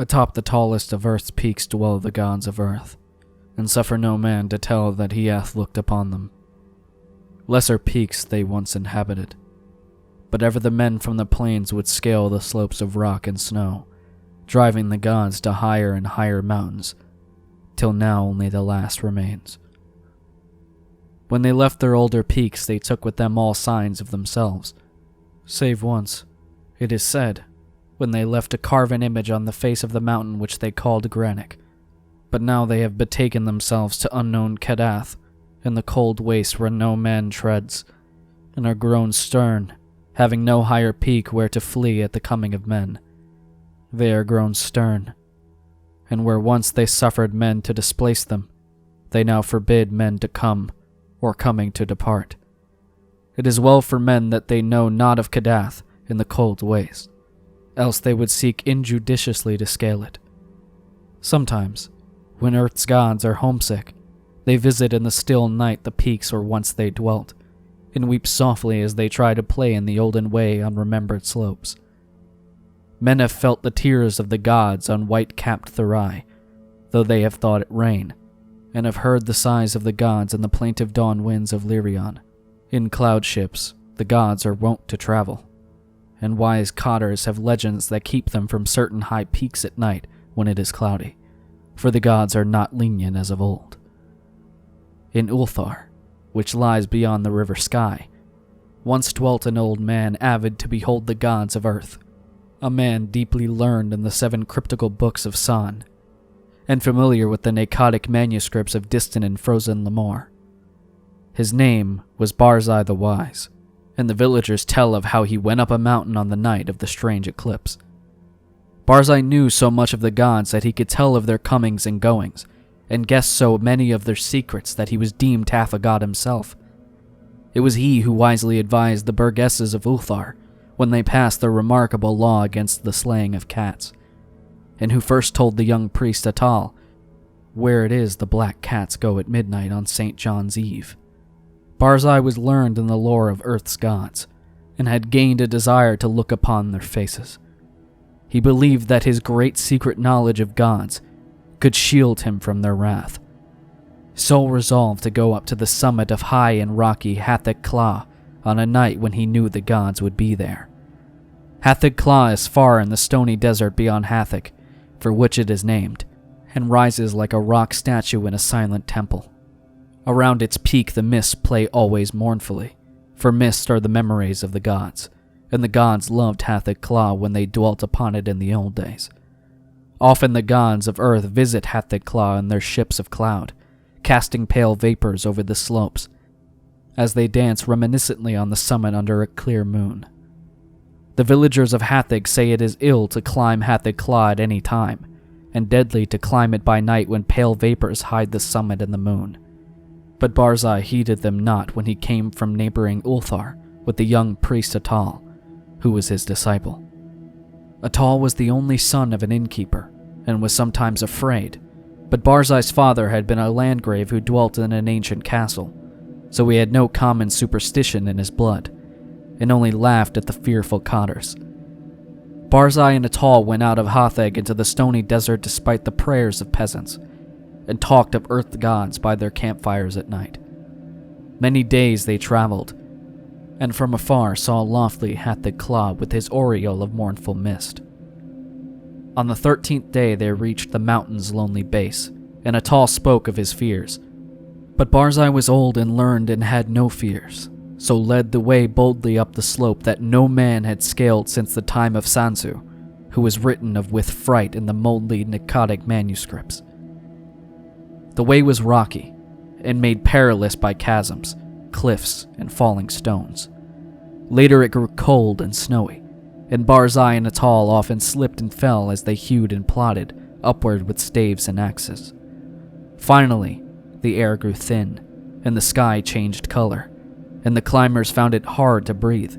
Atop the tallest of earth's peaks dwell the gods of earth, and suffer no man to tell that he hath looked upon them. Lesser peaks they once inhabited, but ever the men from the plains would scale the slopes of rock and snow, driving the gods to higher and higher mountains, till now only the last remains. When they left their older peaks, they took with them all signs of themselves, save once, it is said, when they left to carve an image on the face of the mountain which they called Granic. But now they have betaken themselves to unknown Kadath, in the cold waste where no man treads, and are grown stern, having no higher peak where to flee at the coming of men. They are grown stern, and where once they suffered men to displace them, they now forbid men to come, or coming to depart. It is well for men that they know not of Kadath in the cold waste, else they would seek injudiciously to scale it. Sometimes, when earth's gods are homesick, they visit in the still night the peaks where once they dwelt, and weep softly as they try to play in the olden way on remembered slopes. Men have felt the tears of the gods on white-capped Therai, though they have thought it rain, and have heard the sighs of the gods in the plaintive dawn winds of Lyrion. In cloud ships, the gods are wont to travel, and wise cotters have legends that keep them from certain high peaks at night when it is cloudy, for the gods are not lenient as of old. In Ulthar, which lies beyond the river Sky, once dwelt an old man avid to behold the gods of earth, a man deeply learned in the 7 cryptical books of San, and familiar with the Nacodic manuscripts of distant and frozen Lemur. His name was Barzai the Wise, and the villagers tell of how he went up a mountain on the night of the strange eclipse. Barzai knew so much of the gods that he could tell of their comings and goings, and guessed so many of their secrets that he was deemed half a god himself. It was he who wisely advised the burgesses of Ulthar when they passed their remarkable law against the slaying of cats, and who first told the young priest Atal where it is the black cats go at midnight on St. John's Eve. Barzai was learned in the lore of Earth's gods, and had gained a desire to look upon their faces. He believed that his great secret knowledge of gods could shield him from their wrath, so resolved to go up to the summit of high and rocky Hathig Kla on a night when he knew the gods would be there. Hathig Kla is far in the stony desert beyond Hathig, for which it is named, and rises like a rock statue in a silent temple. Around its peak the mists play always mournfully, for mists are the memories of the gods, and the gods loved Hathig Kla when they dwelt upon it in the old days. Often the gods of earth visit Hathig Kla in their ships of cloud, casting pale vapors over the slopes, as they dance reminiscently on the summit under a clear moon. The villagers of Hathig say it is ill to climb Hathig Kla at any time, and deadly to climb it by night when pale vapors hide the summit and the moon. But Barzai heeded them not when he came from neighboring Ulthar with the young priest Atal, who was his disciple. Atal was the only son of an innkeeper, and was sometimes afraid, but Barzai's father had been a landgrave who dwelt in an ancient castle, so he had no common superstition in his blood, and only laughed at the fearful cotters. Barzai and Atal went out of Hathig into the stony desert despite the prayers of peasants, and talked of earth gods by their campfires at night. Many days they traveled, and from afar saw lofty Hathig Kla with his aureole of mournful mist. On the 13th day they reached the mountain's lonely base, and Atal spoke of his fears. But Barzai was old and learned and had no fears, so led the way boldly up the slope that no man had scaled since the time of Sansu, who was written of with fright in the mouldy Nacodic manuscripts. The way was rocky, and made perilous by chasms, cliffs, and falling stones. Later it grew cold and snowy, and Barzai and Atal often slipped and fell as they hewed and plodded upward with staves and axes. Finally, the air grew thin, and the sky changed color, and the climbers found it hard to breathe.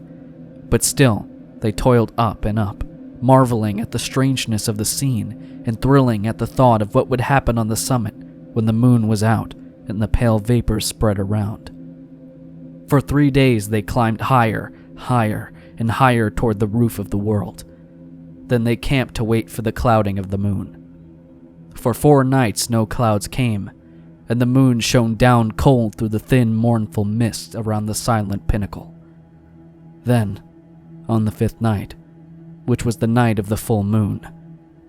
But still, they toiled up and up, marveling at the strangeness of the scene and thrilling at the thought of what would happen on the summit when the moon was out and the pale vapors spread around. For 3 days they climbed higher, higher, and higher toward the roof of the world. Then they camped to wait for the clouding of the moon. For 4 nights no clouds came, and the moon shone down cold through the thin, mournful mist around the silent pinnacle. Then, on the 5th night, which was the night of the full moon,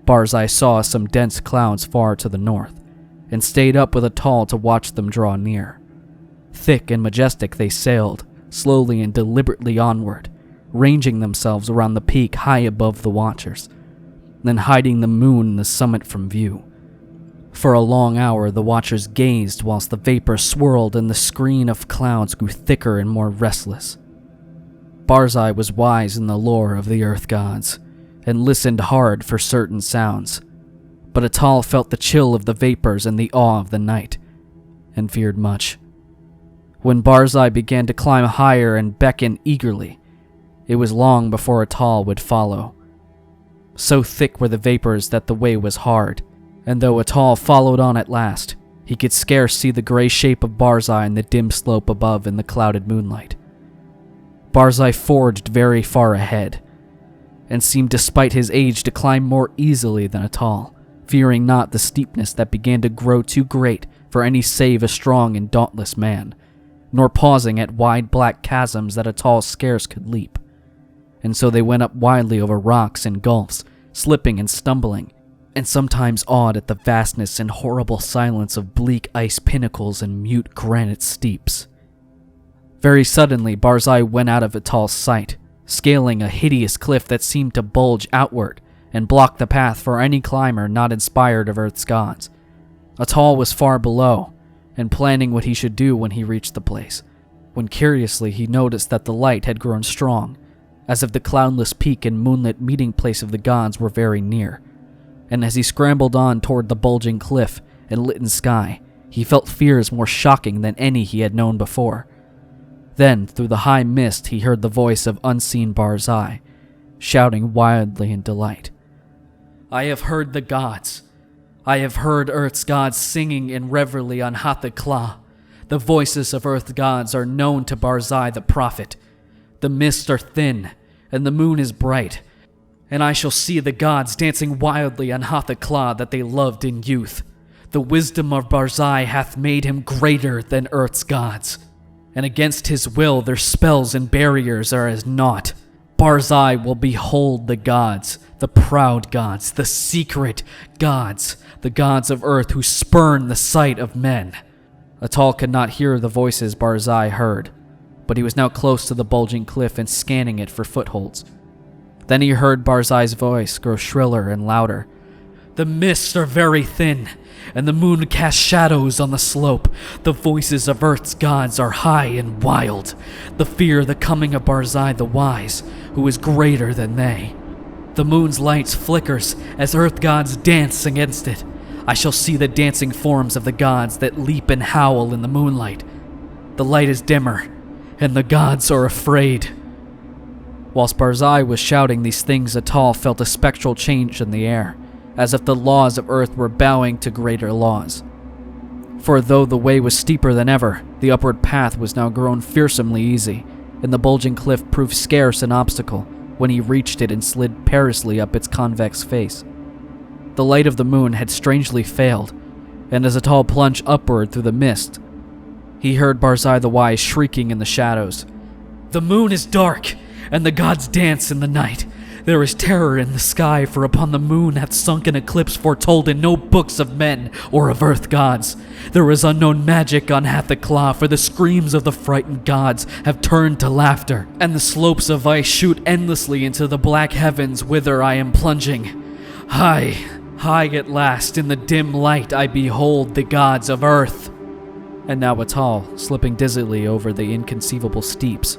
Barzai saw some dense clouds far to the north, and stayed up with Atal to watch them draw near. Thick and majestic they sailed, slowly and deliberately onward, ranging themselves around the peak high above the watchers, then hiding the moon and the summit from view. For a long hour the watchers gazed whilst the vapor swirled and the screen of clouds grew thicker and more restless. Barzai was wise in the lore of the earth gods, and listened hard for certain sounds, but Atal felt the chill of the vapors and the awe of the night, and feared much. When Barzai began to climb higher and beckon eagerly, it was long before Atal would follow. So thick were the vapors that the way was hard, and though Atal followed on at last, he could scarce see the gray shape of Barzai in the dim slope above in the clouded moonlight. Barzai forged very far ahead, and seemed despite his age to climb more easily than Atal, fearing not the steepness that began to grow too great for any save a strong and dauntless man, nor pausing at wide black chasms that Atal scarce could leap. And so they went up widely over rocks and gulfs, slipping and stumbling, and sometimes awed at the vastness and horrible silence of bleak ice pinnacles and mute granite steeps. Very suddenly Barzai went out of Atal's sight, scaling a hideous cliff that seemed to bulge outward and block the path for any climber not inspired of Earth's gods. Atal was far below, and planning what he should do when he reached the place, when curiously he noticed that the light had grown strong, as if the cloudless peak and moonlit meeting place of the gods were very near. And as he scrambled on toward the bulging cliff and litten sky, he felt fears more shocking than any he had known before. Then, through the high mist, he heard the voice of unseen Barzai, shouting wildly in delight. "I have heard the gods. I have heard Earth's gods singing in reverie on Hathakla. The voices of Earth's gods are known to Barzai the prophet. The mists are thin, and the moon is bright, and I shall see the gods dancing wildly on Hathakla that they loved in youth. The wisdom of Barzai hath made him greater than Earth's gods, and against his will their spells and barriers are as naught. Barzai will behold the gods, the proud gods, the secret gods, the gods of Earth who spurn the sight of men." Atal could not hear the voices Barzai heard, but he was now close to the bulging cliff and scanning it for footholds. Then he heard Barzai's voice grow shriller and louder. "The mists are very thin, and the moon casts shadows on the slope. The voices of Earth's gods are high and wild. The fear the coming of Barzai the wise, who is greater than they. The moon's light flickers as Earth gods dance against it. I shall see the dancing forms of the gods that leap and howl in the moonlight. The light is dimmer, and the gods are afraid." Whilst Barzai was shouting these things, Atal felt a spectral change in the air, as if the laws of Earth were bowing to greater laws. For though the way was steeper than ever, the upward path was now grown fearsomely easy, and the bulging cliff proved scarce an obstacle when he reached it and slid perilously up its convex face. The light of the moon had strangely failed, and as Atal plunged upward through the mist, he heard Barzai the Wise shrieking in the shadows. "The moon is dark, and the gods dance in the night. There is terror in the sky, for upon the moon hath sunk an eclipse foretold in no books of men or of earth gods. There is unknown magic on Hathakla, for the screams of the frightened gods have turned to laughter, and the slopes of ice shoot endlessly into the black heavens whither I am plunging. High, high at last, in the dim light I behold the gods of earth." And now Atal, slipping dizzily over the inconceivable steeps,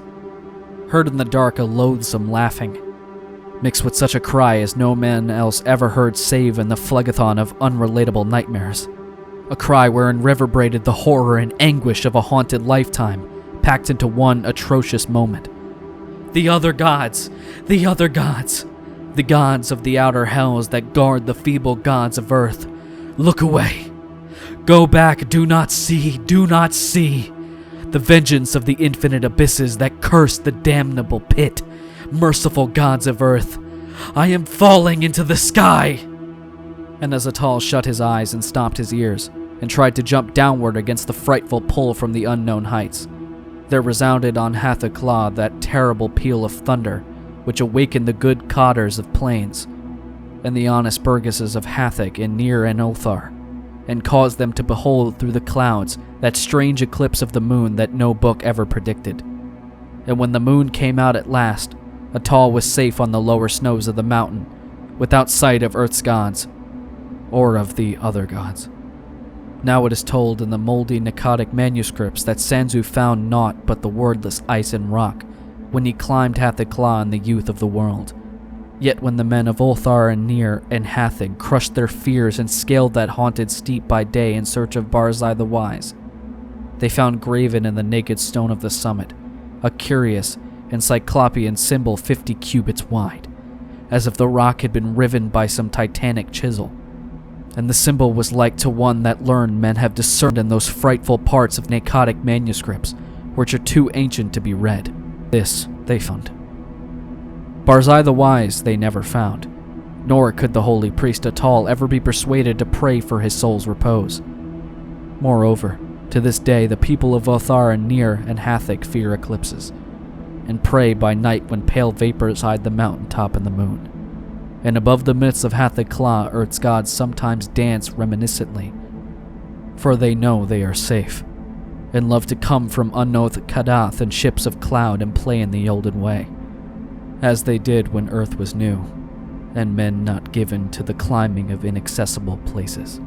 heard in the dark a loathsome laughing, mixed with such a cry as no man else ever heard save in the Phlegethon of unrelatable nightmares. A cry wherein reverberated the horror and anguish of a haunted lifetime, packed into one atrocious moment. "The other gods! The other gods! The gods of the outer hells that guard the feeble gods of earth! Look away! Go back, do not see, do not see! The vengeance of the infinite abysses that curse the damnable pit! Merciful gods of earth, I am falling into the sky! And as Atal shut his eyes and stopped his ears, and tried to jump downward against the frightful pull from the unknown heights, there resounded on Hathaclaw that terrible peal of thunder, which awakened the good cotters of plains, and the honest burgesses of Hathach in Nir and Ulthar, and caused them to behold through the clouds that strange eclipse of the moon that no book ever predicted. And when the moon came out at last, Atal was safe on the lower snows of the mountain, without sight of Earth's gods, or of the other gods. Now it is told in the moldy Nicotic manuscripts that Sanzu found naught but the wordless ice and rock when he climbed Hathaclaw in the youth of the world. Yet when the men of Ulthar and Nir and Hathig crushed their fears and scaled that haunted steep by day in search of Barzai the Wise, they found graven in the naked stone of the summit a curious and cyclopean symbol 50 cubits wide, as if the rock had been riven by some titanic chisel. And the symbol was like to one that learned men have discerned in those frightful parts of Nicotic manuscripts which are too ancient to be read. This they found. Barzai the Wise they never found, nor could the holy priest Atal ever be persuaded to pray for his soul's repose. Moreover, to this day the people of Ulthar and Nir and Hathach fear eclipses, and pray by night when pale vapors hide the mountain top and the moon. And above the midst of Hathaclaw, Earth's gods sometimes dance reminiscently, for they know they are safe, and love to come from unknown Kadath and ships of cloud and play in the olden way, as they did when Earth was new, and men not given to the climbing of inaccessible places.